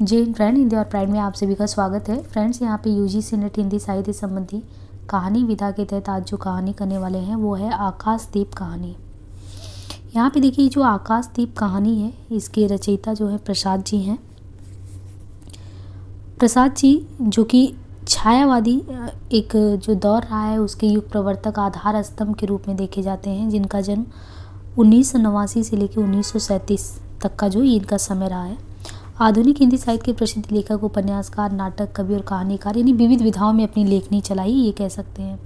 जय हिंद फ्रेंड, हिंदी और प्राइड में आप सभी का स्वागत है। फ्रेंड्स, यहाँ पे यूजीसी नेट हिंदी साहित्य संबंधी कहानी विधा के तहत आज जो कहानी करने वाले हैं वो है आकाशदीप कहानी। यहाँ पे देखिए, जो आकाशदीप कहानी है इसके रचयिता जो है प्रसाद जी हैं। प्रसाद जी जो कि छायावादी एक जो दौर रहा है उसके युग प्रवर्तक आधार स्तंभ के रूप में देखे जाते हैं, जिनका जन्म 1989 से लेकर 1937 तक का जो इनका समय रहा है। आधुनिक हिंदी साहित्य के प्रसिद्ध लेखक, उपन्यासकार, नाटक, कवि और कहानीकार, यानी विविध विधाओं में अपनी लेखनी चलाई, ये कह सकते हैं।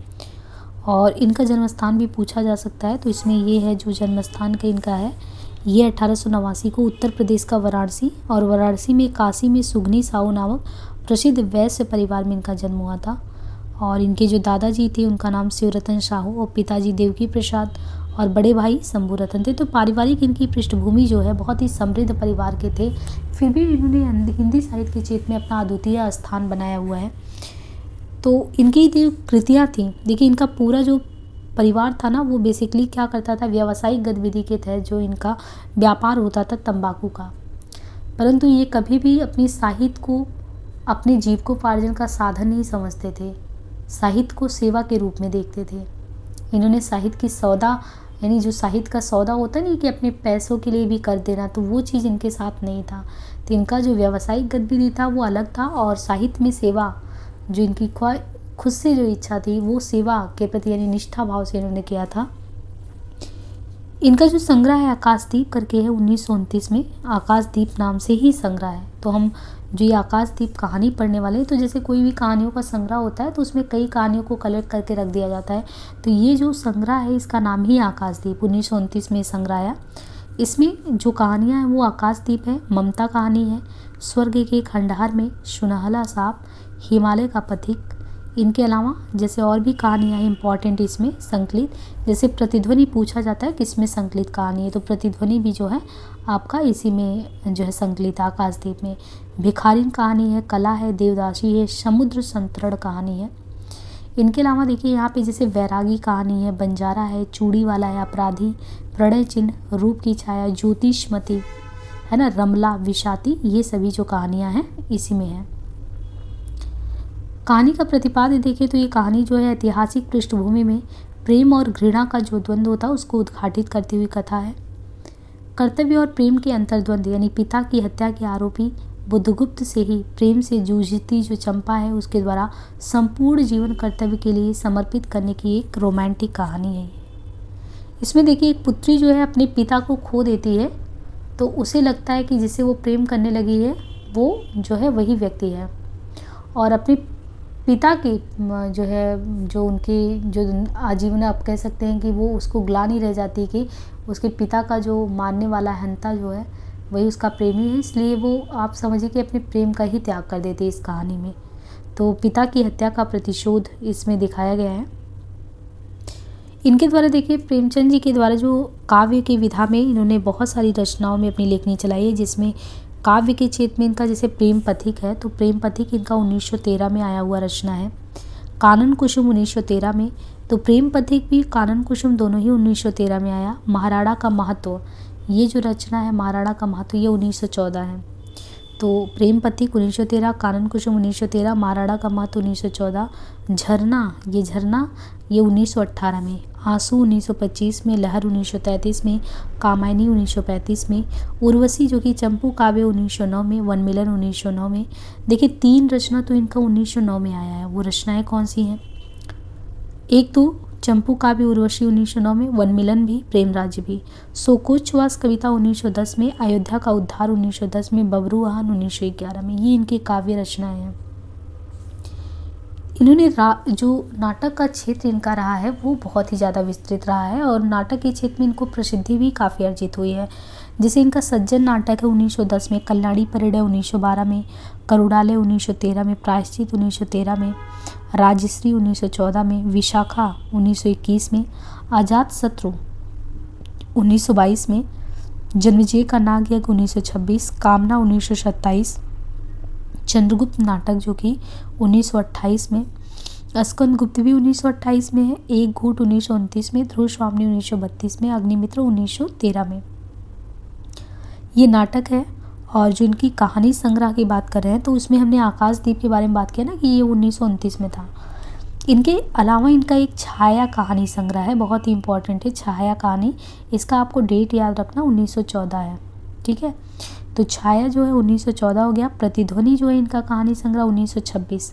और इनका जन्मस्थान भी पूछा जा सकता है, तो इसमें ये है जो जन्मस्थान का इनका है, ये 1889 को उत्तर प्रदेश का वाराणसी, और वाराणसी में काशी में सुगनी साहू नामक प्रसिद्ध वैश्य परिवार में इनका जन्म हुआ था। और इनके जो दादाजी थे उनका नाम शिवरतन साहू और पिताजी देवकी प्रसाद और बड़े भाई शंभू रतन थे। तो पारिवारिक इनकी पृष्ठभूमि जो है बहुत ही समृद्ध परिवार के थे, फिर भी इन्होंने हिंदी साहित्य के क्षेत्र में अपना अद्वितीय स्थान बनाया हुआ है। तो इनकी जो कृतियाँ थी, देखिए इनका पूरा जो परिवार था ना वो बेसिकली क्या करता था, व्यावसायिक गतिविधि के तहत जो इनका व्यापार होता था तंबाकू का। परंतु ये कभी भी अपनी साहित्य को अपने जीविकोपार्जन का साधन नहीं समझते थे, साहित्य को सेवा के रूप में देखते थे। इन्होंने साहित्य की सौदा, यानी जो साहित्य का सौदा होता नहीं कि अपने पैसों के लिए भी कर देना, तो वो चीज़ इनके साथ नहीं था। तो इनका जो व्यावसायिक गतिविधि था वो अलग था, और साहित्य में सेवा जो इनकी खुद से जो इच्छा थी वो सेवा के प्रति यानी निष्ठा भाव से इन्होंने किया था। इनका जो संग्रह है आकाशदीप करके है, 1929 में आकाशदीप नाम से ही संग्रह है। तो हम जो ये आकाशदीप कहानी पढ़ने वाले हैं, तो जैसे कोई भी कहानियों का संग्रह होता है तो उसमें कई कहानियों को कलेक्ट करके रख दिया जाता है, तो ये जो संग्रह है इसका नाम ही आकाशदीप 1929 में संग्रह आया। इसमें जो कहानियाँ हैं वो आकाशदीप है, ममता कहानी है, स्वर्ग के खंडहर में, सुनहला सांप, हिमालय का पथिक। इनके अलावा जैसे और भी कहानियाँ हैं इम्पॉर्टेंट इसमें संकलित, जैसे प्रतिध्वनि पूछा जाता है किसमें संकलित कहानी है, तो प्रतिध्वनि भी जो है आपका इसी में जो है संकलित आकाशदीप में। भिखारिन कहानी है, कला है, देवदासी है, समुद्र संतरण कहानी है। इनके अलावा देखिए यहाँ पे जैसे वैरागी कहानी है, बंजारा है, चूड़ी वाला है, अपराधी, प्रणय चिन्ह, रूप की छाया, ज्योतिषमती है ना, रमला, विषाती, ये सभी जो कहानियाँ हैं इसी में है। कहानी का प्रतिपाद्य देखें तो ये कहानी जो है ऐतिहासिक पृष्ठभूमि में प्रेम और घृणा का जो द्वंद्व होता है उसको उद्घाटित करती हुई कथा है। कर्तव्य और प्रेम के अंतर्द्वंद, यानी पिता की हत्या के आरोपी बुद्धगुप्त से ही प्रेम से जूझती जो चंपा है उसके द्वारा संपूर्ण जीवन कर्तव्य के लिए समर्पित करने की एक रोमांटिक कहानी है। इसमें देखिए एक पुत्री जो है अपने पिता को खो देती है, तो उसे लगता है कि जिससे वो प्रेम करने लगी है वो जो है वही व्यक्ति है, और अपने पिता की जो है जो उनकी जो आजीवन आप कह सकते हैं कि वो उसको ग्लानि रह जाती कि उसके पिता का जो मारने वाला हंता जो है वही उसका प्रेमी है, इसलिए वो आप समझिए कि अपने प्रेम का ही त्याग कर देते इस कहानी में। तो पिता की हत्या का प्रतिशोध इसमें दिखाया गया है। इनके द्वारा देखिए प्रेमचंद जी के द्वारा जो काव्य की विधा में इन्होंने बहुत सारी रचनाओं में अपनी लेखनी चलाई है, जिसमें काव्य के क्षेत्र में इनका जैसे प्रेम पथिक है, तो प्रेम पथिक इनका 1913 में आया हुआ रचना है। कानन कुसुम 1913 में, तो प्रेम पथिक भी कानन कुसुम दोनों ही 1913 में आया। महाराणा का महत्व, ये जो रचना है महाराणा का महत्व, ये 1914 है। तो प्रेम पथिक 1913, कानन कुसुम 1913, महाराणा का महत्व 1914। झरना, ये झरना ये 1918 में, आंसू 1925 में, लहर 1933 में, कामायनी 1935 में, उर्वशी जो कि चंपू काव्य 1909 में, वनमिलन 1909 में। देखिए 3 रचना तो इनका 1909 में आया है। वो रचनाएं कौन सी हैं? एक तो चंपू काव्य उर्वशी 1909 में, वनमिलन भी, प्रेमराज्य भी, सोकोच्छ्वास कविता 1910 में, अयोध्या का उद्धार 1910 में, बबरूवाहन 1911 में। ये इनके काव्य रचनाएं हैं। इन्होंने जो नाटक का क्षेत्र इनका रहा है वो बहुत ही ज़्यादा विस्तृत रहा है, और नाटक के क्षेत्र में इनको प्रसिद्धि भी काफ़ी अर्जित हुई है। जैसे इनका सज्जन नाटक है 1910 में, कल्याणी परिणय 1912 में, करुणालय 1913 में, प्रायश्चित 1913 में, राजश्री 1914 में, विशाखा 1921 में, अजात शत्रु 1922 में, जन्मेजय का नागयज्ञ 1926, कामना 1927, चंद्रगुप्त नाटक जो कि 1928 में, स्कंद गुप्त भी 1928 में है, एक घूट 1929 में, ध्रुव स्वामी 1932 में, अग्निमित्र 1913 में। ये नाटक है और जो इनकी कहानी संग्रह की बात कर रहे हैं तो उसमें हमने आकाशदीप के बारे में बात किया ना कि ये 1929 में था। इनके अलावा इनका एक छाया कहानी संग्रह है, बहुत ही इंपॉर्टेंट है छाया कहानी। इसका आपको डेट याद रखना 1914 है, ठीक है। तो छाया जो है 1914 हो गया। प्रतिध्वनि जो है इनका कहानी संग्रह 1926।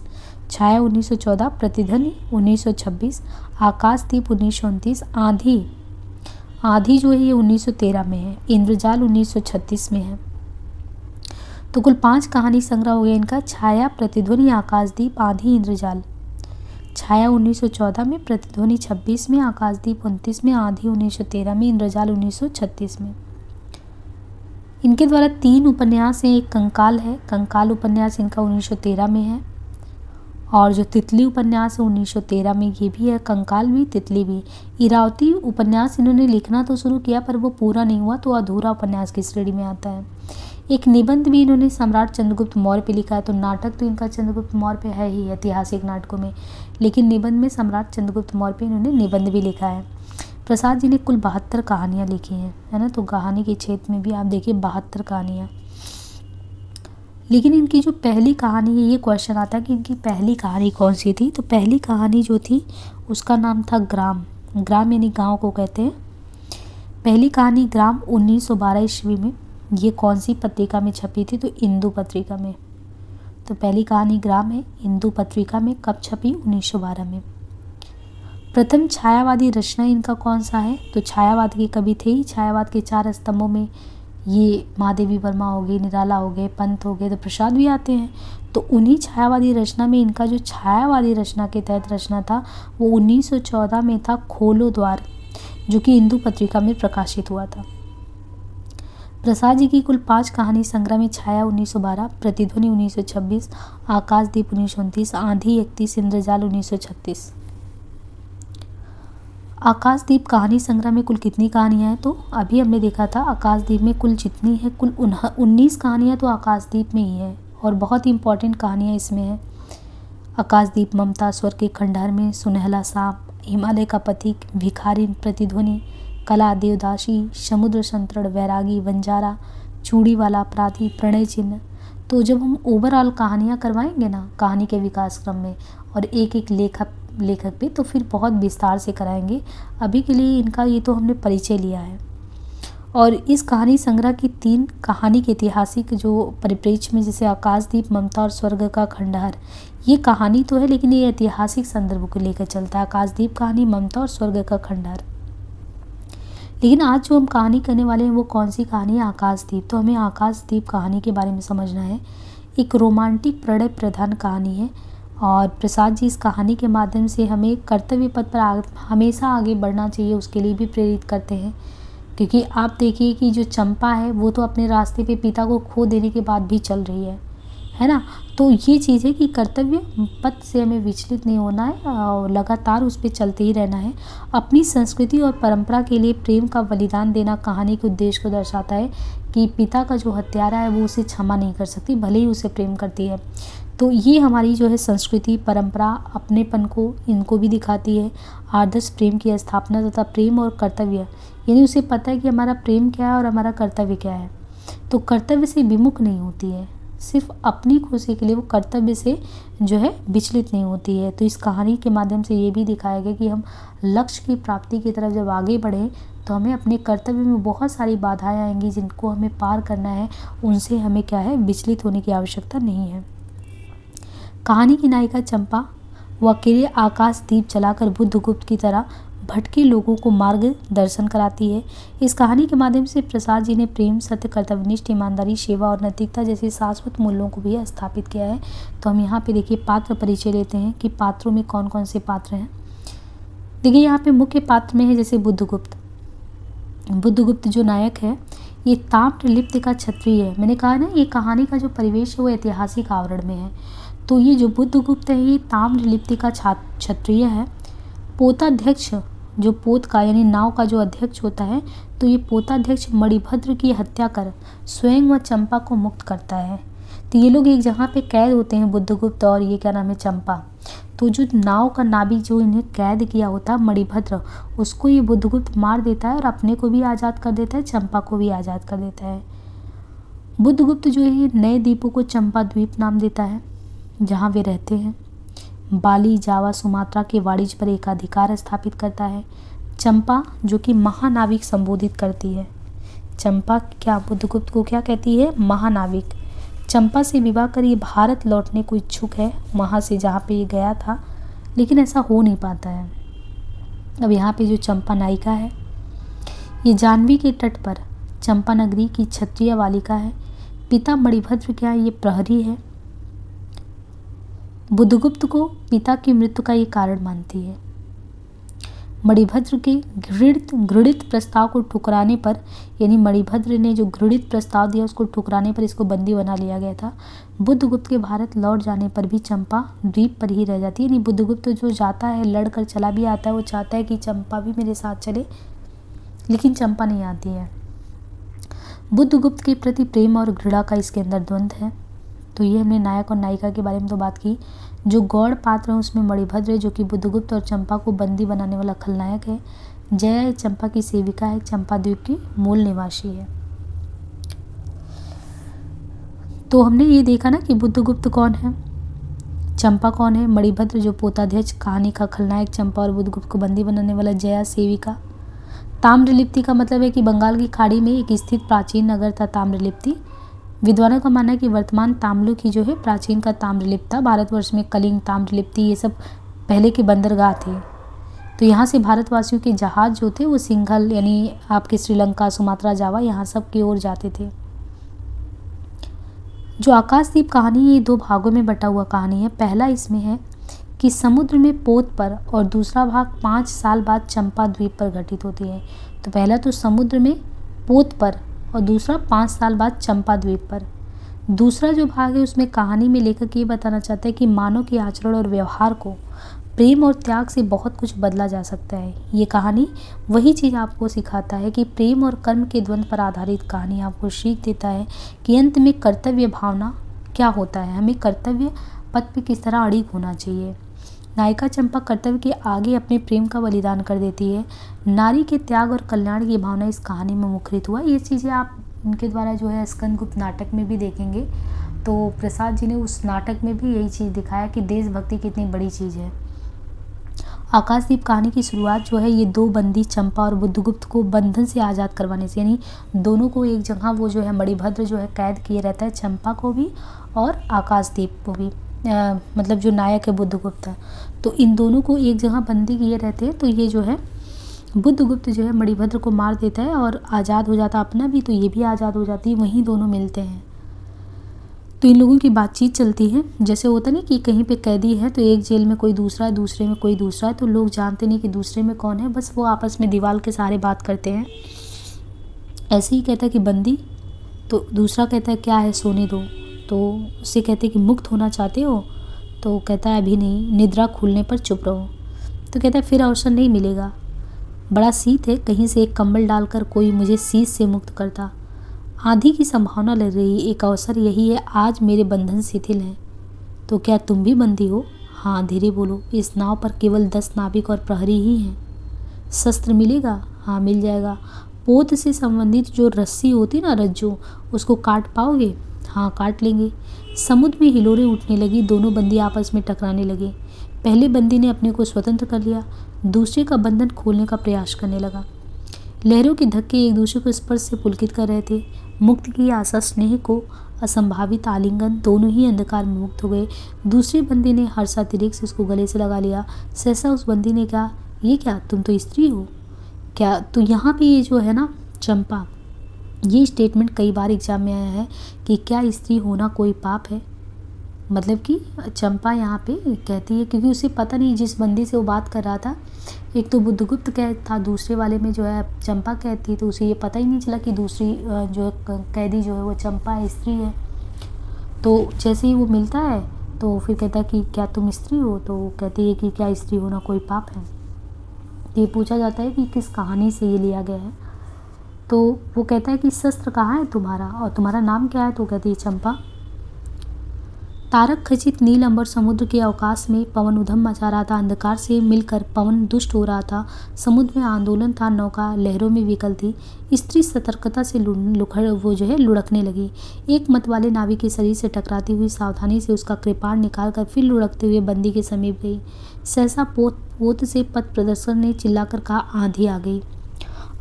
छाया 1914, प्रतिध्वनि 1926, आकाशदीप 1929, आधी जो है ये 1913 में है, इंद्रजाल 1936 में है। तो कुल 5 कहानी संग्रह हो गया इनका, छाया, प्रतिध्वनि, आकाशदीप, आधी, इंद्रजाल। छाया 1914 में, प्रतिध्वनि 26 में, आकाशदीप 29 में, आधी 1913 में, इंद्रजाल 1936 में। इनके द्वारा 3 उपन्यास हैं। एक कंकाल है, कंकाल उपन्यास इनका 1913 में है। और जो तितली उपन्यास है 1913 में, ये भी है, कंकाल भी तितली भी। इरावती उपन्यास इन्होंने लिखना तो शुरू किया पर वो पूरा नहीं हुआ, तो अधूरा उपन्यास की श्रेणी में आता है। एक निबंध भी इन्होंने सम्राट चंद्रगुप्त मौर्य पे लिखा है। तो नाटक तो इनका चंद्रगुप्त मौर्य पे है ही ऐतिहासिक नाटकों में, लेकिन निबंध में सम्राट चंद्रगुप्त मौर्य पे इन्होंने निबंध भी लिखा है। प्रसाद जी ने कुल 72 कहानियाँ लिखी हैं, है ना। तो कहानी के क्षेत्र में भी आप देखिए 72 कहानियाँ। लेकिन इनकी जो पहली कहानी है, ये क्वेश्चन आता है कि इनकी पहली कहानी कौन सी थी। तो पहली कहानी जो थी उसका नाम था ग्राम। ग्राम यानी गांव को कहते हैं। पहली कहानी ग्राम 1912 ईस्वी में, ये कौन सी पत्रिका में छपी थी। तो इंदु पत्रिका में। तो पहली कहानी ग्राम है, इंदु पत्रिका में। कब छपी, 1912 में। प्रथम छायावादी रचना इनका कौन सा है। तो छायावाद के कवि थे ही। छायावाद के 4 स्तंभों में ये महादेवी वर्मा हो गए, निराला हो गए, पंत हो गए, तो प्रसाद भी आते हैं। तो उन्हीं छायावादी रचना में इनका जो छायावादी रचना के तहत रचना था वो 1914 में था, खोलो द्वार, जो कि इंदु पत्रिका में प्रकाशित हुआ था। प्रसाद जी की कुल 5 कहानी संग्रह में छाया 1912, प्रतिध्वनि 1926, आकाशदीप 1929, आंधी 31, इंद्रजाल 1936। आकाशदीप कहानी संग्रह में कुल कितनी कहानियाँ हैं। तो अभी हमने देखा था आकाशदीप में कुल जितनी है, कुल 19 कहानियाँ तो आकाशदीप में ही है और बहुत ही इंपॉर्टेंट कहानियाँ इसमें हैं। आकाशदीप, ममता, स्वर्ग के खंडहर में, सुनहला सांप, हिमालय का पथिक, भिखारी, प्रतिध्वनि, कला, देवदासी, समुद्र संतरण, वैरागी, बंजारा, चूड़ी वाला अपराधी, प्रणय चिन्ह। तो जब हम ओवरऑल कहानियाँ करवाएंगे ना कहानी के विकास क्रम में और एक एक लेखक पे, तो फिर बहुत विस्तार से कराएंगे। अभी के लिए इनका ये तो हमने परिचय लिया है। और इस कहानी संग्रह की 3 कहानी के ऐतिहासिक जो परिप्रेक्ष्य में, जैसे आकाशदीप, ममता और स्वर्ग का खंडहर, ये कहानी तो है लेकिन ये ऐतिहासिक संदर्भ को लेकर चलता है। आकाशदीप कहानी, ममता और स्वर्ग का खंडहर। लेकिन आज जो हम कहानी करने वाले हैं वो कौन सी कहानी है, आकाशदीप। तो हमें आकाशदीप कहानी के बारे में समझना है। एक रोमांटिक प्रणय प्रधान कहानी है और प्रसाद जी इस कहानी के माध्यम से हमें कर्तव्य पथ पर हमेशा आगे बढ़ना चाहिए, उसके लिए भी प्रेरित करते हैं। क्योंकि आप देखिए कि जो चंपा है वो तो अपने रास्ते पे पिता को खो देने के बाद भी चल रही है ना। तो ये चीज़ है कि कर्तव्य पथ से हमें विचलित नहीं होना है और लगातार उस पर चलते ही रहना है। अपनी संस्कृति और परंपरा के लिए प्रेम का बलिदान देना कहानी के उद्देश्य को दर्शाता है कि पिता का जो हत्यारा है वो उसे क्षमा नहीं कर सकती, भले ही उसे प्रेम करती है। तो ये हमारी जो है संस्कृति, परंपरा, अपनेपन को इनको भी दिखाती है। आदर्श प्रेम की स्थापना तथा प्रेम और कर्तव्य, यानी उसे पता है कि हमारा प्रेम क्या है और हमारा कर्तव्य क्या है। तो कर्तव्य से विमुख नहीं होती है, सिर्फ अपनी खुशी के लिए वो कर्तव्य से जो है विचलित नहीं होती है। तो इस कहानी के माध्यम से ये भी दिखाया गया कि हम लक्ष्य की प्राप्ति की तरफ जब आगे बढ़ें तो हमें अपने कर्तव्य में बहुत सारी बाधाएं आएंगी जिनको हमें पार करना है, उनसे हमें क्या है, विचलित होने की आवश्यकता नहीं है। कहानी की नायिका चंपा वो अकेले आकाशदीप जलाकर बुद्धगुप्त की तरह भटके लोगों को मार्गदर्शन कराती है। इस कहानी के माध्यम से प्रसाद जी ने प्रेम, सत्य, कर्तव्यनिष्ठ, ईमानदारी, सेवा और नैतिकता जैसे शाश्वत मूल्यों को भी स्थापित किया है। तो हम यहाँ पे देखिए पात्र परिचय लेते हैं कि पात्रों में कौन कौन से पात्र हैं। देखिए यहाँ पे मुख्य पात्र में है जैसे बुद्धगुप्त। बुद्धगुप्त जो नायक है ये ताम्रलिप्त का क्षत्रिय है। मैंने कहा ना ये कहानी का जो परिवेश है वो ऐतिहासिक आवरण में है। तो ये जो बुद्धगुप्त है ये ताम्रलिप्त का क्षत्रिय है। पोताध्यक्ष, जो पोत का यानी नाव का जो अध्यक्ष होता है, तो ये पोताध्यक्ष मणिभद्र की हत्या कर स्वयं व चंपा को मुक्त करता है। तो ये लोग एक जगह पे कैद होते हैं, बुद्धगुप्त और ये क्या नाम है, चंपा। तो जो नाव का नाविक जो इन्हें कैद किया होता है मणिभद्र, उसको ये बुद्धगुप्त मार देता है और अपने को भी आज़ाद कर देता है, चंपा को भी आज़ाद कर देता है। बुद्धगुप्त जो है नए द्वीपों को चंपा द्वीप नाम देता है जहाँ वे रहते हैं। बाली, जावा, सुमात्रा के वाणिज्य पर एकाधिकार स्थापित करता है। चंपा जो कि महानाविक संबोधित करती है। चंपा क्या बुद्धगुप्त को क्या कहती है? महानाविक। चंपा से विवाह कर ये भारत लौटने को इच्छुक है, वहाँ से जहाँ पे ये गया था, लेकिन ऐसा हो नहीं पाता है। अब यहाँ पे जो चंपा नायिका है ये जाह्नवी के तट पर चंपा नगरी की क्षत्रिय बालिका है। पिता मणिभद्र क्या ये प्रहरी है। बुद्धगुप्त को पिता की मृत्यु का ये कारण मानती है। मणिभद्र के घृणित प्रस्ताव को ठुकराने पर, यानी मणिभद्र ने जो घृणित प्रस्ताव दिया उसको ठुकराने पर इसको बंदी बना लिया गया था। बुद्धगुप्त के भारत लौट जाने पर भी चंपा द्वीप पर ही रह जाती है। यानी बुद्धगुप्त जो जाता है, लड़कर चला भी आता है, वो चाहता है कि चंपा भी मेरे साथ चले, लेकिन चंपा नहीं आती है। बुद्धगुप्त के प्रति प्रेम और घृणा का इसके अंदर द्वंद्व है। तो ये हमने नायक और नायिका के बारे में तो बात की। जो गौड़ पात्र है उसमें मणिभद्र है जो कि बुद्धगुप्त और चंपा को बंदी बनाने वाला खलनायक है। जया चंपा की सेविका है, चंपा द्वीप की मूल निवासी है। तो हमने ये देखा ना कि बुद्धगुप्त कौन है, चंपा कौन है, मणिभद्र जो पोताध्यक्ष कहानी का खलनायक, चंपा और बुद्धगुप्त को बंदी बनाने वाला, जया सेविका। ताम्रलिप्ति का मतलब है कि बंगाल की खाड़ी में एक स्थित प्राचीन नगर था ताम्रलिप्ति। विद्वानों का मानना है कि वर्तमान ताम्लुक ही जो है प्राचीन का ताम्रलिप्त था। भारतवर्ष में कलिंग, ताम्रलिप्ति ये सब पहले के बंदरगाह थे। तो यहाँ से भारतवासियों के जहाज जो थे वो सिंघल यानी आपके श्रीलंका, सुमात्रा, जावा यहाँ सब की ओर जाते थे। जो आकाशदीप कहानी ये 2 भागों में बटा हुआ कहानी है। पहला इसमें है कि समुद्र में पोत पर, और दूसरा भाग 5 साल बाद चंपा द्वीप पर घटित होती है। तो पहला तो समुद्र में पोत पर और दूसरा 5 साल बाद चंपा द्वीप पर। दूसरा जो भाग है उसमें कहानी में लेखक ये बताना चाहता है कि मानव के आचरण और व्यवहार को प्रेम और त्याग से बहुत कुछ बदला जा सकता है। ये कहानी वही चीज़ आपको सिखाता है कि प्रेम और कर्म के द्वंद्व पर आधारित कहानी आपको सीख देता है कि अंत में कर्तव्य भावना क्या होता है, हमें कर्तव्य पथ पे किस तरह अड़िग होना चाहिए। नायिका चंपा कर्तव्य के आगे अपने प्रेम का बलिदान कर देती है। नारी के त्याग और कल्याण की भावना इस कहानी में मुखरित हुआ। ये चीज़ें आप उनके द्वारा जो है स्कंदगुप्त नाटक में भी देखेंगे। तो प्रसाद जी ने उस नाटक में भी यही चीज़ दिखाया कि देशभक्ति कितनी बड़ी चीज़ है। आकाशदीप कहानी की शुरुआत जो है ये 2 बंदी चंपा और बुद्धगुप्त को बंधन से आज़ाद करवाने से, यानी दोनों को एक जगह वो जो है मणिभद्र जो है कैद किए रहता है, चंपा को भी और आकाशदीप को भी, मतलब जो नायक है बुद्धगुप्त है। तो इन दोनों को एक जगह बंदी किए रहते हैं। तो ये जो है बुद्धगुप्त जो है मणिभद्र को मार देता है और आज़ाद हो जाता अपना भी, तो ये भी आज़ाद हो जाती है, वहीं दोनों मिलते हैं। तो इन लोगों की बातचीत चलती है। जैसे होता नहीं कि कहीं पे कैदी है तो एक जेल में कोई दूसरा है, दूसरे में कोई दूसरा है, तो लोग जानते नहीं कि दूसरे में कौन है, बस वो आपस में दीवार के सहारे बात करते हैं। ऐसे ही कहता है कि बंदी, तो दूसरा कहता है क्या है, सोने दो। तो उससे कहते हैं कि मुक्त होना चाहते हो, तो कहता है अभी नहीं, निद्रा खुलने पर चुप रहो। तो कहता है फिर अवसर नहीं मिलेगा, बड़ा शीत है, कहीं से एक कंबल डालकर कोई मुझे शीत से मुक्त करता। आंधी की संभावना लग रही, एक अवसर यही है, आज मेरे बंधन शिथिल हैं। तो क्या तुम भी बंदी हो? हाँ, धीरे बोलो, इस नाव पर केवल 10 नाविक और प्रहरी ही हैं। शस्त्र मिलेगा? हाँ, मिल जाएगा। पोत से संबंधित जो रस्सी होती ना, रज्जू, उसको काट पाओगे? हाँ, काट लेंगे। समुद्र में हिलोरें उठने लगी, दोनों बंदी आपस में टकराने लगे। पहले बंदी ने अपने को स्वतंत्र कर लिया, दूसरे का बंधन खोलने का प्रयास करने लगा। लहरों के धक्के एक दूसरे को स्पर्श से पुलकित कर रहे थे। मुक्त की आशा, स्नेह को असंभावित आलिंगन, दोनों ही अंधकार में मुक्त हो गए। दूसरे बंदी ने हर्षातिरेक से उसको गले से लगा लिया। सहसा उस बंदी ने कहा, ये क्या, तुम तो स्त्री हो क्या? तो यहाँ पे ये जो है ना चंपा, ये स्टेटमेंट कई बार एग्जाम में आया है कि क्या स्त्री होना कोई पाप है। मतलब कि चंपा यहाँ पे कहती है, क्योंकि उसे पता नहीं जिस बंदी से वो बात कर रहा था, एक तो बुद्धगुप्त कैद था, दूसरे वाले में जो है चंपा कैद थी, तो उसे ये पता ही नहीं चला कि दूसरी जो कैदी जो है वो चंपा है, स्त्री है। तो जैसे ही वो मिलता है तो फिर कहता है कि क्या तुम स्त्री हो? तो वो कहती है कि क्या स्त्री होना कोई पाप है। ये पूछा जाता है कि किस कहानी से ये लिया गया है। तो वो कहता है कि शस्त्र कहाँ है तुम्हारा और तुम्हारा नाम क्या है? तो कहती है चंपा। तारक खचित नील अंबर समुद्र के अवकाश में पवन उधम मचा रहा था। अंधकार से मिलकर पवन दुष्ट हो रहा था। समुद्र में आंदोलन था, नौका लहरों में विकल थी। स्त्री सतर्कता से लुढ़कने लगी। एक मत वाले नाविक के शरीर से टकराती हुई सावधानी से उसका कृपाण निकालकर फिर लुढ़कते हुए बंदी के समीप गई। सहसा पोत से पथ प्रदर्शक ने चिल्लाकर कहा, आंधी आ गई।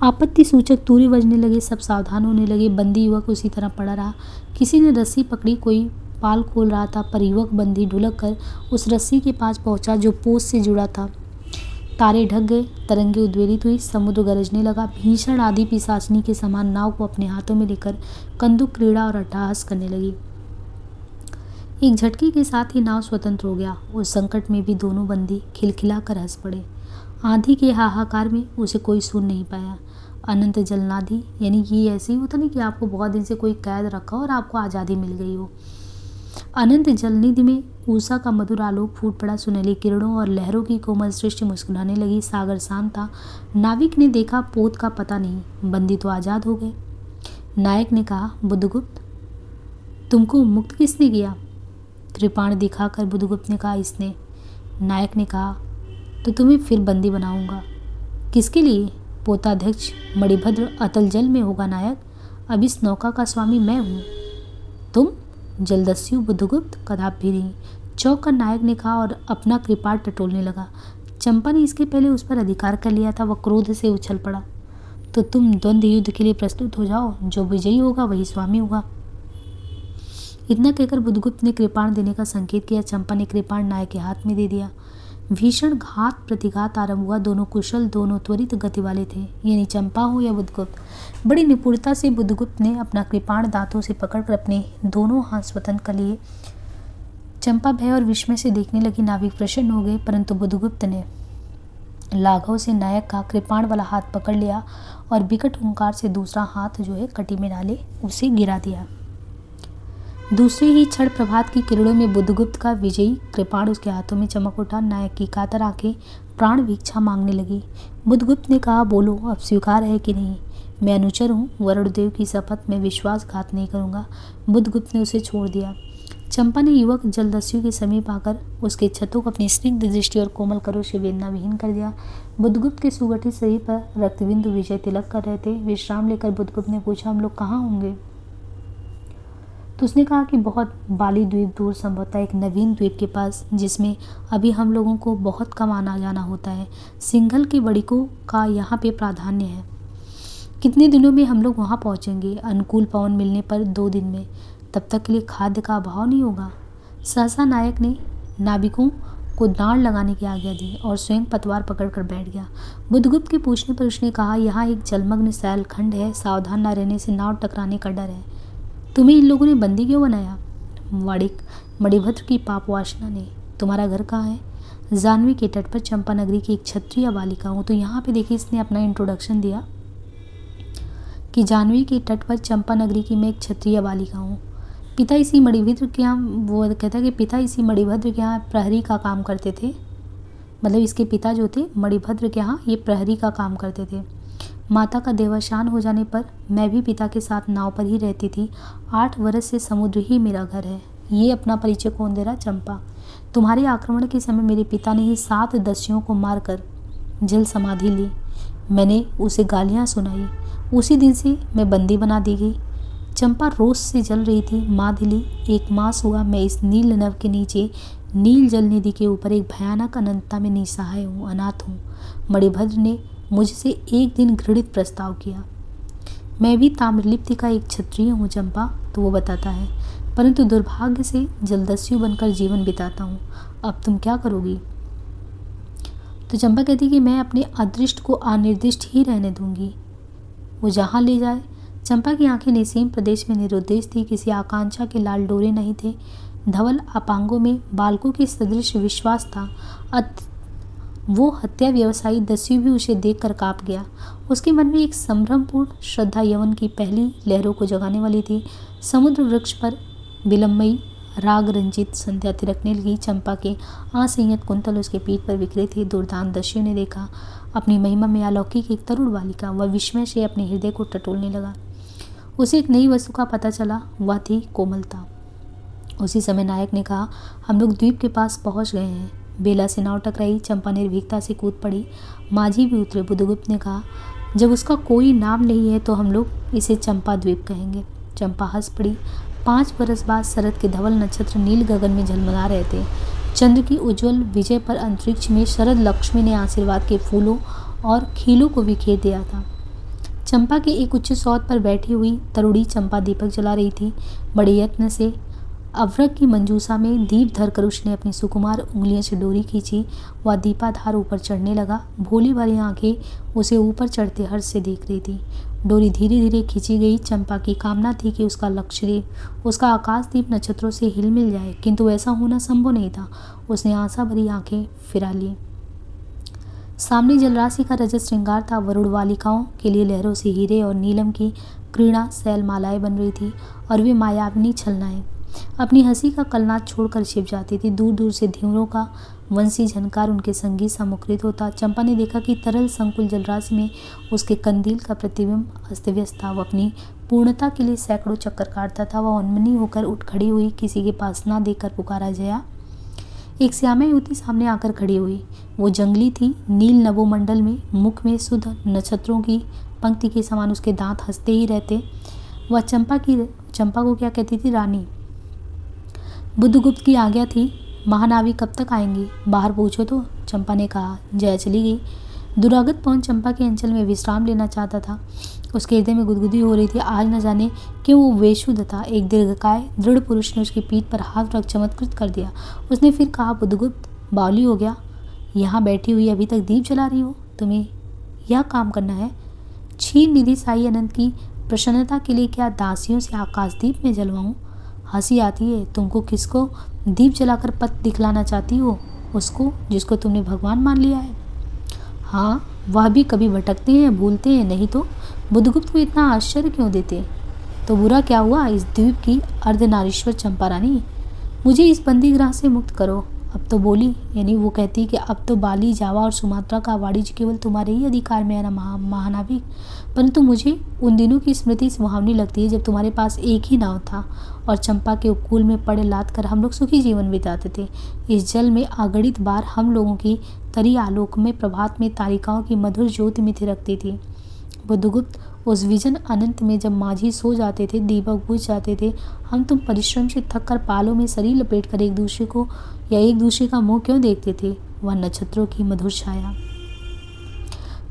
आपत्ति सूचक तूरी बजने लगे। सब सावधान होने लगे। बंदी युवक उसी तरह पड़ा रहा। किसी ने रस्सी पकड़ी, कोई पाल खोल रहा था, पर युवक बंदी ढुलक कर उस रस्सी के पास पहुंचा जो पोत से जुड़ा था। तारे ढक गए, तरंगे उद्वेलित हुई, समुद्र गरजने लगा। भीषण आदि पिशाचिनी के समान नाव को अपने हाथों में लेकर कंदुक क्रीड़ा और अट्टहास करने लगी। एक झटके के साथ ही नाव स्वतंत्र हो गया। उस संकट में भी दोनों बंदी खिलखिलाकर हंस पड़े। आंधी के हाहाकार में उसे कोई सुन नहीं पाया। अनंत जलनाधि, यानी ये ऐसे ही होता नहीं कि आपको बहुत दिन से कोई कैद रखा और आपको आज़ादी मिल गई हो। अनंत जलनिधि में ऊषा का मधुर आलोक फूट पड़ा। सुनहली किरणों और लहरों की कोमल सृष्टि मुस्कुराने लगी। सागर शांत था। नाविक ने देखा पोत का पता नहीं, बंदी तो आज़ाद हो गए। नायक ने कहा, बुद्धगुप्त, तुमको मुक्त किसने किया? कृपाण दिखाकर बुद्धगुप्त ने कहा, इसने। नायक ने कहा, तो तुम्हें फिर बंदी बनाऊंगा। किसके लिए? पोताध्यक्ष मणिभद्र अतल जल में होगा नायक। अब इस नौका का स्वामी मैं हूँ। तुम? जलदस्यु बुद्धगुप्त कदापि भी नहीं, चौंक कर नायक ने कहा और अपना कृपाण टटोलने लगा। चंपा ने इसके पहले उस पर अधिकार कर लिया था। वह क्रोध से उछल पड़ा। तो तुम द्वंद्व युद्ध के लिए प्रस्तुत हो जाओ। जो विजयी होगा वही स्वामी होगा। इतना कहकर बुद्धगुप्त ने कृपाण देने का संकेत किया। चंपा ने कृपाण नायक के हाथ में दे दिया। भीषण घात प्रतिघात आरंभ हुआ। दोनों कुशल, दोनों त्वरित गति वाले थे, यानी चंपा हो या बुद्धगुप्त। बड़ी निपुणता से बुद्धगुप्त ने अपना कृपाण दांतों से पकड़कर अपने दोनों हाथ स्वतंत्र कर लिए। चंपा भय और विस्मय से देखने लगी। नाविक प्रसन्न हो गए, परंतु बुद्धगुप्त ने लाघव से नायक का कृपाण वाला हाथ पकड़ लिया और विकट हुंकार से दूसरा हाथ कटी में डाले उसे गिरा दिया। दूसरे ही क्षण प्रभात की किरणों में बुद्धगुप्त का विजयी कृपाण उसके हाथों में चमक उठा। नायक की कातर आंखें प्राण भिक्षा मांगने लगी। बुद्धगुप्त ने कहा, बोलो, अब स्वीकार है कि नहीं? मैं अनुचर हूँ, वरुणदेव की शपथ में विश्वासघात नहीं करूँगा। बुद्धगुप्त ने उसे छोड़ दिया। चंपा ने युवक जलदस्यु के समीप आकर उसके छतों को अपनी स्निग्ध दृष्टि और कोमल करों से वेदना विहीन कर दिया। बुद्धगुप्त के सुगठित शरीर पर रक्तबिंदु विजय तिलक कर रहे थे। विश्राम लेकर बुद्धगुप्त ने पूछा, हम लोग कहाँ होंगे? तो उसने कहा कि बहुत बाली द्वीप दूर, संभवतः एक नवीन द्वीप के पास, जिसमें अभी हम लोगों को बहुत कम आना जाना होता है। सिंघल के वणिकों का यहाँ पे प्राधान्य है। कितने दिनों में हम लोग वहाँ पहुँचेंगे? अनुकूल पवन मिलने पर 2 दिन में। तब तक के लिए खाद्य का अभाव नहीं होगा। सहसा नायक ने नाविकों को दांड़ लगाने की आज्ञा दी और स्वयं पतवार पकड़कर बैठ गया। बुद्धगुप्त के पूछने पर उसने कहा, यहाँ एक जलमग्न सैलखंड है, सावधान न रहने से नाव टकराने का डर है। तुम्हें इन लोगों ने बंदी क्यों बनाया? मणिभद्र की पाप वासना ने। तुम्हारा घर कहाँ है? जाह्नवी के तट पर, चंपा नगरी की एक क्षत्रिय बालिका हूँ। तो यहाँ पे देखिए इसने अपना इंट्रोडक्शन दिया कि जाह्नवी के तट पर चंपा नगरी की मैं एक क्षत्रिय बालिका हूँ। पिता इसी मणिभद्र के यहाँ, वो कहता है कि पिता इसी मणिभद्र के यहाँ प्रहरी का काम करते थे। मतलब इसके पिता जो थे मणिभद्र के यहाँ ये प्रहरी का काम करते थे। माता का देहावसान हो जाने पर मैं भी पिता के साथ नाव पर ही रहती थी। 8 वर्ष से समुद्र ही मेरा घर है। ये अपना परिचय कौन दे रहा? चंपा। तुम्हारे आक्रमण के समय मेरे पिता ने ही 7 दस्युओं को मारकर जल समाधि ली। मैंने उसे गालियाँ सुनाई। उसी दिन से मैं बंदी बना दी गई। चंपा रोष से जल रही थी। माँ दिली, 1 मास हुआ मैं इस नील नभ के नीचे, नील जल निधि के ऊपर एक भयानक अनंतता में निसहाय हूँ, अनाथ हूँ। मणिभद्र ने मुझसे एक दिन घृणित प्रस्ताव किया। मैं भी ताम्रलिप्ति का एक क्षत्रिय हूँ चंपा, तो वो बताता है, परंतु दुर्भाग्य से जलदस्यु बनकर जीवन बिताता हूँ। अब तुम क्या करोगी? तो चंपा कहती कि मैं अपने अदृष्ट को अनिर्दिष्ट ही रहने दूंगी, वो जहाँ ले जाए। चंपा की आंखें निसीम प्रदेश में निरुद्देश थी। किसी आकांक्षा के लाल डोरे नहीं थे। धवल अपांगों में बालकों के सदृश विश्वास था। वो हत्या व्यवसायी दस्यु भी उसे देखकर काँप गया। उसके मन में एक संभ्रमपूर्ण श्रद्धा यवन की पहली लहरों को जगाने वाली थी। समुद्र वृक्ष पर विलम्बमयी राग रंजित संध्या तिलकने लगी। चंपा के असंयत कुंतल उसके पीठ पर बिखरे थे। दुर्दांत दस्यु ने देखा अपनी महिमा में अलौकिक एक तरुण बालिका। वह विस्मय से अपने हृदय को टटोलने लगा। उसे एक नई वस्तु का पता चला, वह थी कोमलता। उसी समय नायक ने कहा, हम लोग द्वीप के पास पहुंच गए हैं। बेला से नाव टकराई। चंपा निर्भीकता से कूद पड़ी। माझी भी उतरे। बुद्धगुप्त ने कहा, जब उसका कोई नाम नहीं है तो हम लोग इसे चंपा द्वीप कहेंगे। चंपा हंस पड़ी। 5 बरस बाद शरद के धवल नक्षत्र नील गगन में झलमला रहे थे। चंद्र की उज्जवल विजय पर अंतरिक्ष में शरद लक्ष्मी ने आशीर्वाद के फूलों और खीलों को बिखेर दिया था। चंपा के एक उच्च सौध पर बैठी हुई तरुणी चंपा दीपक जला रही थी। बड़े यत्न से अवरक की मंजूषा में दीप धरकर उसने अपनी सुकुमार उंगलियों से डोरी खींची। वह दीपाधार ऊपर चढ़ने लगा। भोली भरी आंखें उसे ऊपर चढ़ते हर्ष से देख रही थी। डोरी धीरे धीरे खींची गई। चंपा की कामना थी कि उसका लक्षद्वीप, उसका आकाशदीप नक्षत्रों से हिल मिल जाए, किंतु ऐसा होना संभव नहीं था। उसने आशा भरी आंखें फिरा ली। सामने जलराशि का रजत श्रृंगार था। वरुण बालिकाओं के लिए लहरों से हीरे और नीलम की क्रीड़ा शैल मालाएं बन रही थी और वे मायाविनी छलनाएं अपनी हंसी का कलनाद छोड़कर छिप जाती थी। दूर दूर से ध्युरों का वंशी झनकार उनके संगीत से मुखरित होता। चंपा ने देखा कि तरल संकुल जलराशि में उसके कंदील का प्रतिबिंब अस्त व्यस्त था। वह अपनी पूर्णता के लिए सैकड़ों चक्कर काटता था। वह उन्मनी होकर उठ खड़ी हुई। किसी के पास ना देखकर पुकारा, जया। एक श्यामा युवती सामने आकर खड़ी हुई। वो जंगली थी। नील नभोमंडल में मुख में शुद्ध नक्षत्रों की पंक्ति के समान उसके दांत हंसते ही रहते। वह चंपा को क्या कहती थी? रानी। बुद्धगुप्त की आज्ञा थी। महानाविक कब तक आएंगी? बाहर पूछो तो, चंपा ने कहा। जया चली गई। दुरागत पवन चंपा के अंचल में विश्राम लेना चाहता था। उसके हृदय में गुदगुदी हो रही थी। आज न जाने क्यों वो बेशुद्ध था। एक दीर्घकाय दृढ़ पुरुष ने उसकी पीठ पर हाथ रख चमत्कृत कर दिया। उसने फिर कहा, बुद्धगुप्त, बावली हो गया। यहाँ बैठी हुई अभी तक दीप जला रही हो? तुम्हें यह काम करना है? क्षीर निधि साई अनंत की प्रसन्नता के लिए क्या दासियों से आकाशदीप में जलवाऊं? हंसी आती है। तुमको किसको दीप जलाकर पथ दिखलाना चाहती हो? उसको जिसको तुमने भगवान मान लिया है। हाँ, वह भी कभी भटकते हैं, भूलते हैं, नहीं तो बुद्धगुप्त को इतना आश्चर्य क्यों देते? तो बुरा क्या हुआ इस द्वीप की अर्धनारीश्वर चंपा रानी? मुझे इस बंदीगृह से मुक्त करो। अब तो बोली, यानी वो कहती कि अब तो बाली, जावा और सुमात्रा का वाणिज्य केवल तुम्हारे ही अधिकार में है ना महानाविक। परंतु मुझे उन दिनों की स्मृति सुहावनी लगती है जब तुम्हारे पास एक ही नाव था और चंपा के उपकूल में पड़े लाद कर हम लोग सुखी जीवन बिताते थे। इस जल में अगणित बार हम लोगों की तरी आलोक में प्रभात में तारिकाओं की मधुर ज्योति मिथि रखती थी। बुद्धगुप्त, उस विजन अनंत में जब माझी सो जाते थे, दीपक बुझ जाते थे, हम तुम परिश्रम से थक कर पालों में शरीर लपेट कर एक दूसरे को या एक दूसरे का मुंह क्यों देखते थे? वह नक्षत्रों की मधुर छाया।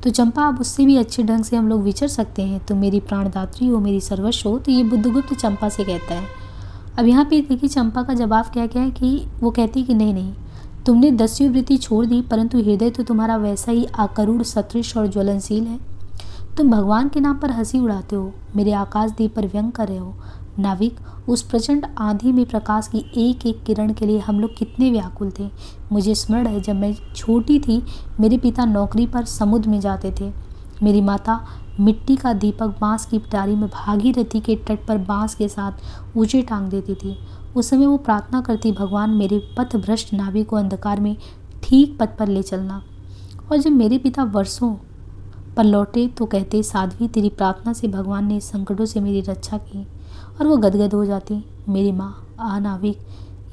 तो चंपा, अब उससे भी अच्छे ढंग से हम लोग विचर सकते हैं। तुम मेरी प्राणदात्री हो, मेरी सर्वस्व हो। तो ये बुद्धगुप्त चंपा से कहता है। अब यहाँ पे देखिए चंपा का जवाब क्या क्या है कि वो कहती कि नहीं, तुमने 10वीं वृत्ति छोड़ दी, परंतु हृदय तो तुम्हारा वैसा ही आकरूढ़, सदृश और ज्वलनशील है। तुम भगवान के नाम पर हंसी उड़ाते हो, मेरे आकाशदीप पर व्यंग कर रहे हो। नाविक, उस प्रचंड आंधी में प्रकाश की एक एक किरण के लिए हम लोग कितने व्याकुल थे। मुझे स्मरण है, जब मैं छोटी थी मेरे पिता नौकरी पर समुद्र में जाते थे। मेरी माता मिट्टी का दीपक बांस की पिटारी में भागीरथी के तट पर बांस के साथ ऊंचे टांग देती थी। उस समय वो प्रार्थना करती, भगवान मेरे पथ भ्रष्ट नाविक को अंधकार में ठीक पथ पर ले चलना। और जब मेरे पिता वर्षों पर लौटे तो कहते, साध्वी, तेरी प्रार्थना से भगवान ने संकटों से मेरी रक्षा की। और वो गदगद हो जाती। मेरी माँ, आह नाविक,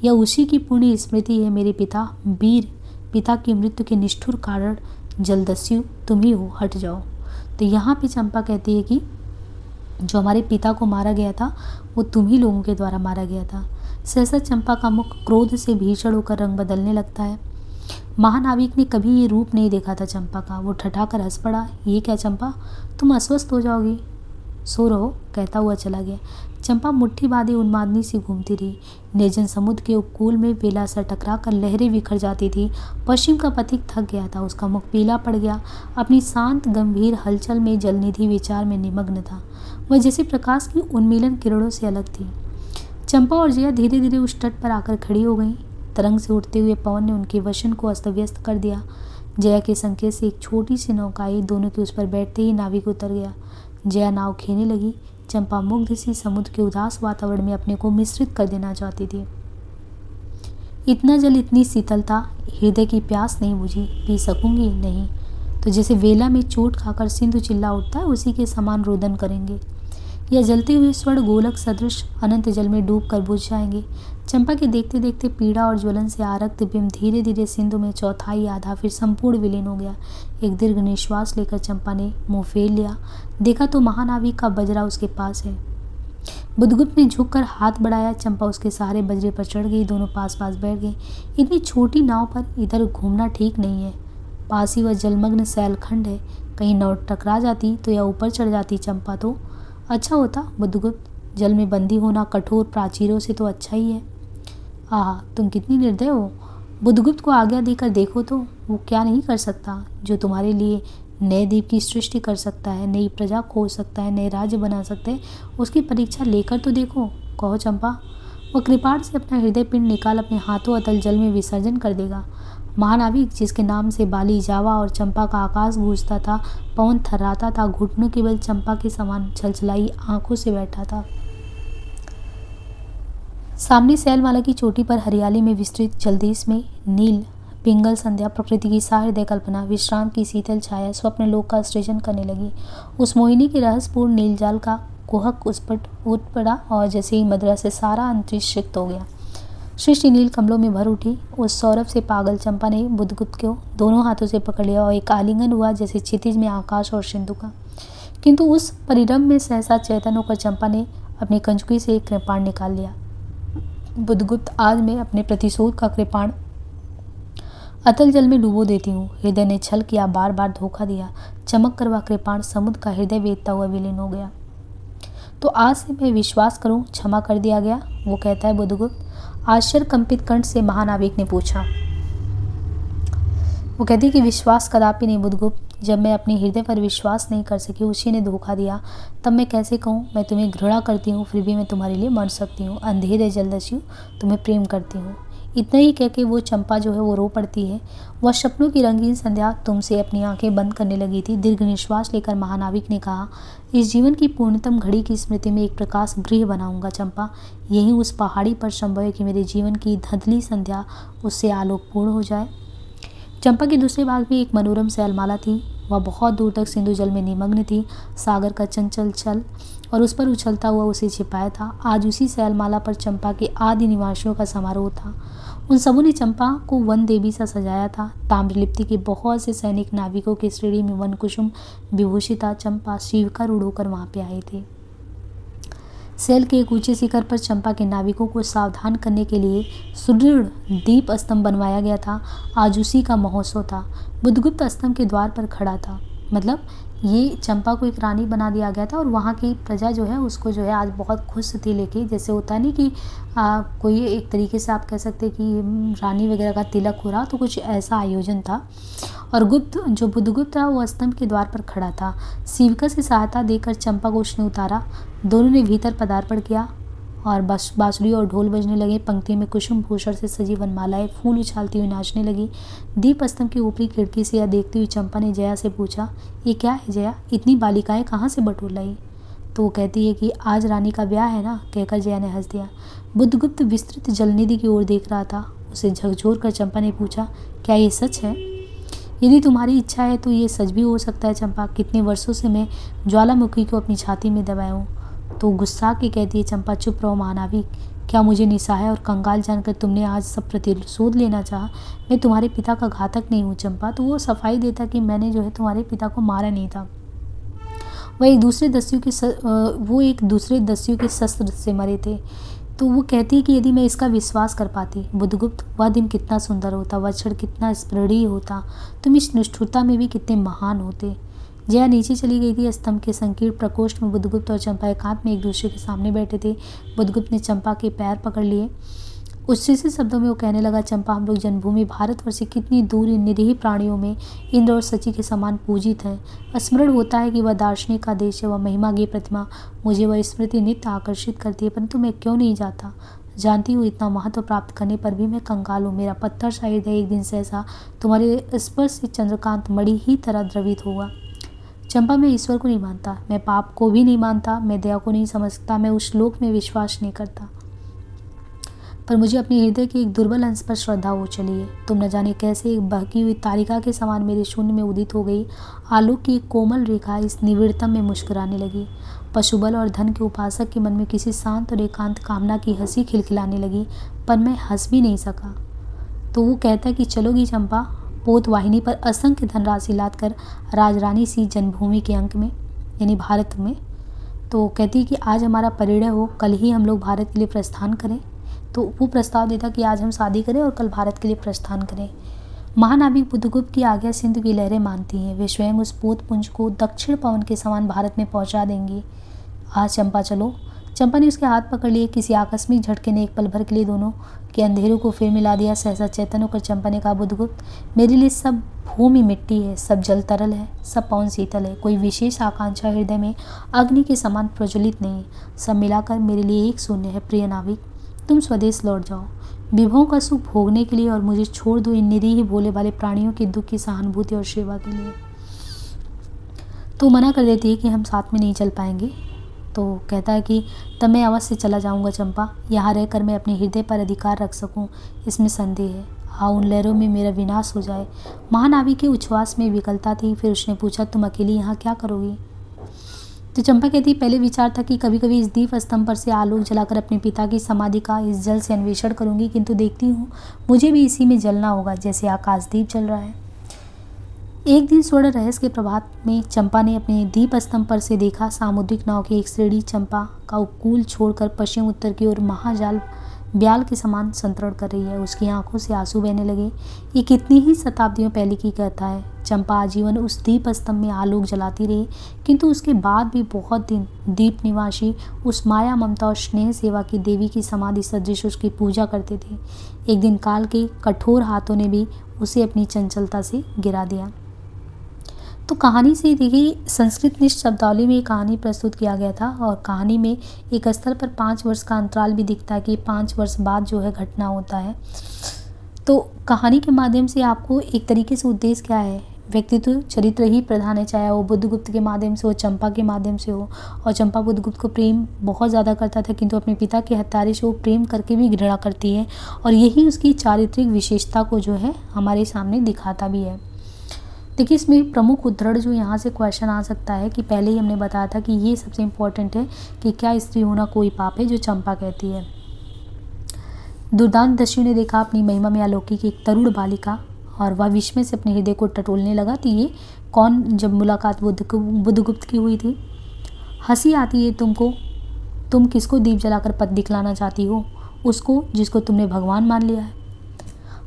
यह उसी की पुण्य स्मृति है। मेरे पिता वीर, पिता की मृत्यु के निष्ठुर कारण जलदस्यु तुम ही हो, हट जाओ। तो यहाँ पे चंपा कहती है कि जो हमारे पिता को मारा गया था वो तुम ही लोगों के द्वारा मारा गया था। सहसा चंपा का मुख क्रोध से भीषण होकर रंग बदलने लगता है। महानाविक ने कभी ये रूप नहीं देखा था चंपा का। वो ठठाकर हंस पड़ा। ये क्या चंपा, तुम अस्वस्थ हो जाओगी, सो रहो, कहता हुआ चला गया। चंपा मुट्ठी बांधे उन्मादनी सी घूमती रही। निर्जन समुद्र के उपकूल में बेला से टकरा कर लहरें बिखर जाती थी। पश्चिम का पथिक थक गया था। उसका मुख पीला पड़ गया। अपनी शांत गंभीर हलचल में जलनिधि विचार में निमग्न था। वह जैसे प्रकाश की उन्मीलन किरणों से अलग थी। चंपा और जया धीरे धीरे उस तट पर आकर खड़ी हो गईं। तरंग से उठते हुए पवन ने उनके वशन को अस्त व्यस्त कर दिया। जया के संकेत से एक छोटी सी नौका आई। दोनों के उस पर बैठते ही नाविक उतर गया। जया नाव खेने लगी। चंपा मुग्ध सी समुद्र के उदास वातावरण में अपने को मिश्रित कर देना चाहती थी। इतना जल, इतनी शीतलता, हृदय की प्यास नहीं बुझी। पी सकूंगी नहीं तो जैसे वेला में चोट खाकर सिंधु चिल्ला उठता है, उसी के समान रोदन करेंगे। या जलते हुए स्वर्ण गोलक सदृश अनंत जल में डूब कर बुझ जाएंगे। चंपा के देखते देखते पीड़ा और ज्वलन से आरक्त बिंब धीरे धीरे सिंधु में चौथाई आधा फिर संपूर्ण विलीन हो गया। एक दीर्घ निश्वास लेकर चंपा ने मुंह फेर लिया। देखा तो महानाविक का बजरा उसके पास है। बुधगुप्त ने झुककर हाथ बढ़ाया। चंपा उसके सहारे बजरे पर चढ़ गई। दोनों पास पास बैठ गए। इतनी छोटी नाव पर इधर घूमना ठीक नहीं है। पास ही वह जलमग्न सैलखंड है। कहीं नाव टकरा जाती तो या ऊपर चढ़ जाती चंपा तो अच्छा होता। बुधगुप्त, जल में बंदी होना कठोर प्राचीरों से तो अच्छा ही है। आह, तुम कितनी निर्दय हो। बुधगुप्त को आज्ञा देकर देखो तो वो क्या नहीं कर सकता जो तुम्हारे लिए नए द्वीप की सृष्टि कर सकता है, नई प्रजा खोज सकता है, नए राज्य बना सकते हैं। उसकी परीक्षा लेकर तो देखो। कहो चंपा। वह कृपाण से अपना हृदय पिंड निकाल अपने हाथों अतल जल में विसर्जन कर देगा। महानाविक जिसके नाम से बाली, जावा और चंपा का आकाश गूंजता था, पवन थर्राता था, घुटनों के बल चंपा के समान छलछलाई आंखों से बैठा था। सामने सैलमाला की चोटी पर हरियाली में विस्तृत जलदेश में नील पिंगल संध्या, प्रकृति की सहृदय कल्पना, विश्राम की शीतल छाया स्वप्न लोक का सृजन करने लगी। उस मोहिनी के रहस्यपूर्ण नीलजाल का कुहक उस पर उठ पड़ा और जैसे ही मदिरा से सारा अंतरिक्ष रिक्त हो गया। सृष्टि नील कमलों में भर उठी। उस सौरभ से पागल चंपा ने बुधगुप्त को दोनों हाथों से पकड़ लिया और एक आलिंगन हुआ जैसे क्षितिज में आकाश और सिंधु का। किंतु उस परिरंभ में सहसा चैतन्य होकर चंपा ने अपनी कंचुकी से एक कृपाण निकाल लिया। बुधगुप्त, आज मैं अपने प्रतिशोध का कृपाण अतल जल में डुबो देती हूँ। हृदय ने छल किया, बार बार धोखा दिया। चमक कर वह कृपाण समुद्र का हृदय वेदता हुआ विलीन हो गया। तो आज से मैं विश्वास करूं क्षमा कर दिया गया, वो कहता है बुधगुप्त। आश्चर्य कंपित कंठ से महानाविक ने पूछा। वो कहती कि विश्वास कदापि नहीं बुधगुप्त। जब मैं अपने हृदय पर विश्वास नहीं कर सकी, उसी ने धोखा दिया, तब मैं कैसे कहूँ मैं तुम्हें घृणा करती हूँ, फिर भी मैं तुम्हारे लिए मर सकती हूँ। अंधेर जलदस्यु, तुम्हें प्रेम करती हूँ। इतना ही कह के वो चंपा जो है वो रो पड़ती है। वह सपनों की रंगीन संध्या तुमसे अपनी आंखें बंद करने लगी थी। दीर्घ निश्वास लेकर महानाविक ने कहा, इस जीवन की पूर्णतम घड़ी की स्मृति में एक प्रकाश गृह बनाऊंगा चंपा। यही उस पहाड़ी पर संभव है कि मेरे जीवन की धधली संध्या उससे आलोकपूर्ण हो जाए। चंपा के दूसरे भाग में एक मनोरम शैलमाला थी। वह बहुत दूर तक सिंधु जल में निमग्न थी। सागर का चंचल छल और उस पर उछलता हुआ उसे छिपाया था। आज उसी शैलमाला पर चंपा के आदि निवासियों का समारोह था। उन सबों ने चंपा को वन देवी सा सजाया था। ताम्रलिप्ति के बहुत से सैनिक नाविकों की श्रेणी में वन कुसुम विभूषिता चंपा शिव का रूढ़ होकर वहां पे आए थे। सैल के एक ऊंचे शिखर पर चंपा के नाविकों को सावधान करने के लिए सुदृढ़ दीप स्तंभ बनवाया गया था। आज उसी का महोत्सव था। बुधगुप्त स्तंभ के द्वार पर खड़ा था। मतलब ये चंपा को एक रानी बना दिया गया था और वहाँ की प्रजा जो है उसको जो है आज बहुत खुश थी लेके। जैसे होता है नहीं कि कोई एक तरीके से आप कह सकते हैं कि रानी वगैरह का तिलक हो रहा, तो कुछ ऐसा आयोजन था। और बुधगुप्त था वो स्तंभ के द्वार पर खड़ा था। सेविका से सहायता देकर चंपा को उसने उतारा। दोनों ने भीतर पदार्पण किया और बांसुरी और ढोल बजने लगे। पंक्ति में कुसुम भूषण से सजी वनमालाएं फूल उछालती हुई नाचने लगी। दीप स्तंभ की ऊपरी खिड़की से यह देखती हुई चंपा ने जया से पूछा, ये क्या है जया, इतनी बालिकाएं कहाँ से बटोर लाई? तो वो कहती है कि आज रानी का ब्याह है ना, कहकर जया ने हंस दिया। बुधगुप्त विस्तृत जलनिधि की ओर देख रहा था। उसे झकझोर कर चंपा ने पूछा, क्या ये सच है? यदि तुम्हारी इच्छा है तो ये सच भी हो सकता है चंपा। कितने वर्षों से मैं ज्वालामुखी को अपनी छाती में दबाया हूँ। तो गुस्सा के कहती है चंपा, चुप रहो महानाविक। क्या मुझे निस्सहाय और कंगाल जानकर तुमने आज सब प्रतिशोध लेना चाहा? मैं तुम्हारे पिता का घातक नहीं हूँ चंपा। तो वो सफाई देता कि मैंने जो है तुम्हारे पिता को मारा नहीं था। वो एक दूसरे दस्यु के शस्त्र से मरे थे। तो वो कहती है कि यदि मैं इसका विश्वास कर पाती बुधगुप्त, वह दिन कितना सुंदर होता, वह क्षण कितना स्मरणीय होता, तुम इस निष्ठुरता में भी कितने महान होते। जया नीचे चली गई थी। स्तंभ के संकीर्ण प्रकोष्ठ में बुधगुप्त और चंपा एकांत में एक दूसरे के सामने बैठे थे। बुधगुप्त ने चंपा के पैर पकड़ लिए। उच्छ्वसित शब्दों में वो कहने लगा, चंपा, हम लोग जन्मभूमि भारतवर्ष से कितनी दूर निरीह प्राणियों में इंद्र और शची के समान पूजित हैं। स्मरण होता है कि वह दार्शनिक का देश है, वह महिमा की प्रतिमा। मुझे वह स्मृति नित्य आकर्षित करती है, परंतु मैं क्यों नहीं जाता? जानती हूँ इतना महत्व प्राप्त करने पर भी मैं कंगाल हूँ। मेरा पत्थर सा हृदय एक दिन सहसा तुम्हारे स्पर्श से चंद्रकांत मणि ही तरह द्रवित होगा। चंपा, मैं ईश्वर को नहीं मानता, मैं पाप को भी नहीं मानता, मैं दया को नहीं समझता, मैं उस श्लोक में विश्वास नहीं करता, पर मुझे अपने हृदय के एक दुर्बल अंश पर श्रद्धा हो चली है। तुम न जाने कैसे एक बहकी हुई तारिका के समान मेरे शून्य में उदित हो गई। आलोक की एक कोमल रेखा इस निविड़तम में मुस्कुराने लगी। पशुबल और धन के उपासक के मन में किसी शांत और एकांत कामना की हंसी खिलखिलाने लगी, पर मैं हंस भी नहीं सका। तो वो कहता है कि चलोगी चंपा, पोतवाहिनी पर असंख्य धनराशि लादकर राजरानी सी जन्मभूमि के अंक में, यानी भारत में। तो कहती है कि आज हमारा परिणय हो, कल ही हम लोग भारत के लिए प्रस्थान करें। तो वो प्रस्ताव देता कि आज हम शादी करें और कल भारत के लिए प्रस्थान करें। महानाविक बुद्धगुप्त की आज्ञा सिंधु की लहरें मानती हैं। वे स्वयं उस पोतपुंज को दक्षिण पवन के समान भारत में पहुंचा देंगी। आज चंपा चलो। चंपा ने उसके हाथ पकड़ लिए। किसी आकस्मिक झटके ने एक पल भर के लिए दोनों के अंधेरों को फिर मिला दिया। सहसा चेतन होकर चंपा ने कहा, बुद्धगुप्त, मेरे लिए सब भूमि मिट्टी है, सब जल तरल है, सब पवन शीतल है। कोई विशेष आकांक्षा हृदय में अग्नि के समान प्रज्वलित नहीं है। सब मिलाकर मेरे लिए एक शून्य है। प्रिय नाविक, तुम स्वदेश लौट जाओ, विभवों का सुख भोगने के लिए, और मुझे छोड़ दो इन निरीह भोले भाले प्राणियों के दुख की सहानुभूति और सेवा के लिए। तो मना कर देती है कि हम साथ में नहीं चल पाएंगे। तो कहता है कि तब मैं अवश्य चला जाऊंगा चंपा, यहाँ रहकर मैं अपने हृदय पर अधिकार रख सकूं, इसमें संदेह है। हाँ, उन लहरों में मेरा विनाश हो जाए। महानाविक के उच्छ्वास में विकलता थी। फिर उसने पूछा, तुम अकेली यहाँ क्या करोगी? तो चंपा कहती, पहले विचार था कि कभी कभी इस दीप स्तंभ पर से आलोक जलाकर अपने पिता की समाधि का इस जल से अन्वेषण करूंगी, किंतु देखती हूँ मुझे भी इसी में जलना होगा जैसे आकाशदीप जल रहा है। एक दिन स्वर्ण रहस्य के प्रभात में चंपा ने अपने दीप स्तंभ पर से देखा, सामुद्रिक नाव की एक श्रेणी चंपा का उपकूल छोड़कर पश्चिम उत्तर की ओर महाजाल ब्याल के समान संतरण कर रही है। उसकी आंखों से आंसू बहने लगे। ये कितनी ही शताब्दियों पहले की कथा है। चंपा आजीवन उस दीप स्तंभ में आलोक जलाती रही, किंतु उसके बाद भी बहुत दिन दीप निवासी उस माया, ममता और स्नेह सेवा की देवी की समाधि सदृश उसकी पूजा करते थे। एक दिन काल के कठोर हाथों ने भी उसे अपनी चंचलता से गिरा दिया। तो कहानी से देखिए, संस्कृत निष्ठ शब्दावली में एक कहानी प्रस्तुत किया गया था, और कहानी में एक स्थल पर 5 वर्ष का अंतराल भी दिखता है कि 5 वर्ष बाद जो है घटना होता है। तो कहानी के माध्यम से आपको एक तरीके से उद्देश्य क्या है, व्यक्तित्व चरित्र ही प्रधान है, चाहे वो बुद्धगुप्त के माध्यम से हो, चंपा के माध्यम से हो। और चंपा बुद्धगुप्त को प्रेम बहुत ज़्यादा करता था, किंतु अपने पिता के हत्यारे से वो प्रेम करके भी घृणा करती है, और यही उसकी चारित्रिक विशेषता को जो है हमारे सामने दिखाता भी है। देखिए, इसमें प्रमुख उद्धरण जो यहाँ से क्वेश्चन आ सकता है कि पहले ही हमने बताया था कि ये सबसे इम्पोर्टेंट है कि क्या स्त्री होना कोई पाप है, जो चंपा कहती है। दुर्दांत दस्यु ने देखा अपनी महिमा में अलौकिक एक तरुण बालिका, और वह विस्मय से अपने हृदय को टटोलने लगा। तो ये कौन, जब मुलाकात बुद्धगुप्त की हुई थी। हंसी आती है तुमको, तुम किसको दीप जलाकर पथ दिखलाना चाहती हो? उसको जिसको तुमने भगवान मान लिया है।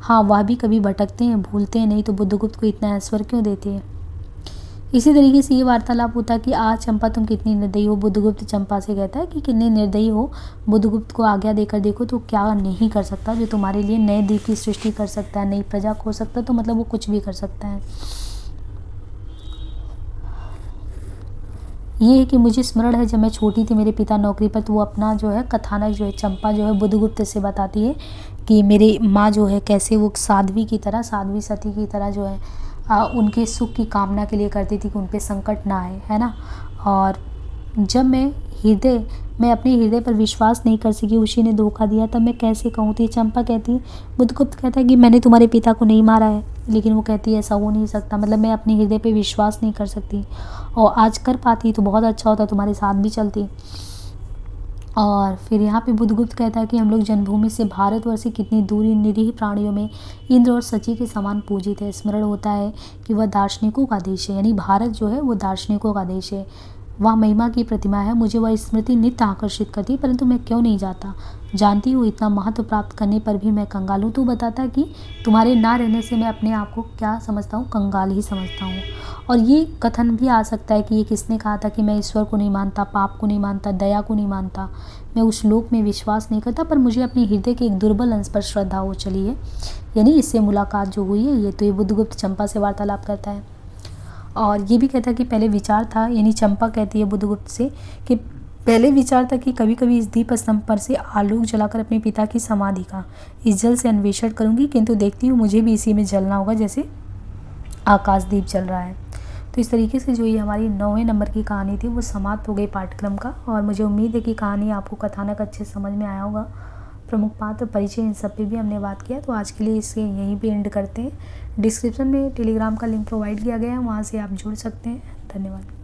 हाँ, वह भी कभी भटकते हैं, भूलते हैं, नहीं तो बुद्धगुप्त को इतना ऐश्वर्य क्यों देते हैं। इसी तरीके से ये वार्तालाप होता है कि आज चंपा तुम कितनी निर्दयी हो। बुद्धगुप्त चंपा से कहता है कि कितनी निर्दयी हो। बुद्धगुप्त को आज्ञा देकर देखो तो क्या नहीं कर सकता, जो तुम्हारे लिए नए द्वीप की सृष्टि कर सकता है, नई प्रजा खो सकता है। तो मतलब वो कुछ भी कर सकता है। ये है कि मुझे स्मरण है, जब मैं छोटी थी, मेरे पिता नौकरी पर, तो वो अपना जो है कथानक जो है चंपा जो है बुद्धगुप्त से बताती है कि मेरी माँ जो है कैसे वो साध्वी की तरह, साध्वी सती की तरह जो है उनके सुख की कामना के लिए करती थी कि उन पे संकट ना आए, है ना। और जब मैं अपने हृदय पर विश्वास नहीं कर सकी, उसी ने धोखा दिया, तब मैं कैसे कहूँ। तो चंपा कहती है, बुद्धगुप्त कहता है कि मैंने तुम्हारे पिता को नहीं मारा है, लेकिन वो कहती है ऐसा हो नहीं सकता, मतलब मैं अपने हृदय पे विश्वास नहीं कर सकती, और आज कर पाती तो बहुत अच्छा होता, तुम्हारे साथ भी चलती। और फिर यहाँ पे बुद्धगुप्त कहता है कि हम लोग जन्मभूमि से भारतवर्ष से कितनी दूरी निरीह प्राणियों में इंद्र और सची के समान पूजित है। स्मरण होता है कि वह दार्शनिकों का देश है, यानी भारत जो है वो दार्शनिकों का देश है। वह महिमा की प्रतिमा है, मुझे वह स्मृति नित्य आकर्षित करती है, परंतु मैं क्यों नहीं जाता। जानती हूँ इतना महत्व प्राप्त करने पर भी मैं कंगाल हूँ। तो बताता है कि तुम्हारे ना रहने से मैं अपने आप को क्या समझता हूँ, कंगाल ही समझता हूँ। और ये कथन भी आ सकता है कि ये किसने कहा था कि मैं ईश्वर को नहीं मानता, पाप को नहीं मानता, दया को नहीं मानता, मैं उस लोक में विश्वास नहीं करता, पर मुझे अपने हृदय के एक दुर्बल अंश पर श्रद्धा हो चली है। यानी इससे मुलाकात जो हुई है, ये तो ये बुद्धगुप्त चंपा से वार्तालाप करता है। और ये भी कहता है कि पहले विचार था, यानी चंपा कहती है बुद्धगुप्त से कि पहले विचार था कि कभी कभी इस दीप स्तंभ पर से आलोक जलाकर अपने पिता की समाधि का इस जल से अन्वेषण करूंगी, किंतु देखती हूँ मुझे भी इसी में जलना होगा जैसे आकाशदीप जल रहा है। तो इस तरीके से जो ये हमारी 9वें नंबर की कहानी थी वो समाप्त हो गई पाठ्यक्रम का। और मुझे उम्मीद है कि कहानी आपको कथानक अच्छे समझ में आया होगा। प्रमुख पात्र, परिचय, इन सब पे भी हमने बात किया। तो आज के लिए इसे यहीं पे एंड करते हैं। डिस्क्रिप्शन में टेलीग्राम का लिंक प्रोवाइड किया गया है, वहाँ से आप जुड़ सकते हैं। धन्यवाद।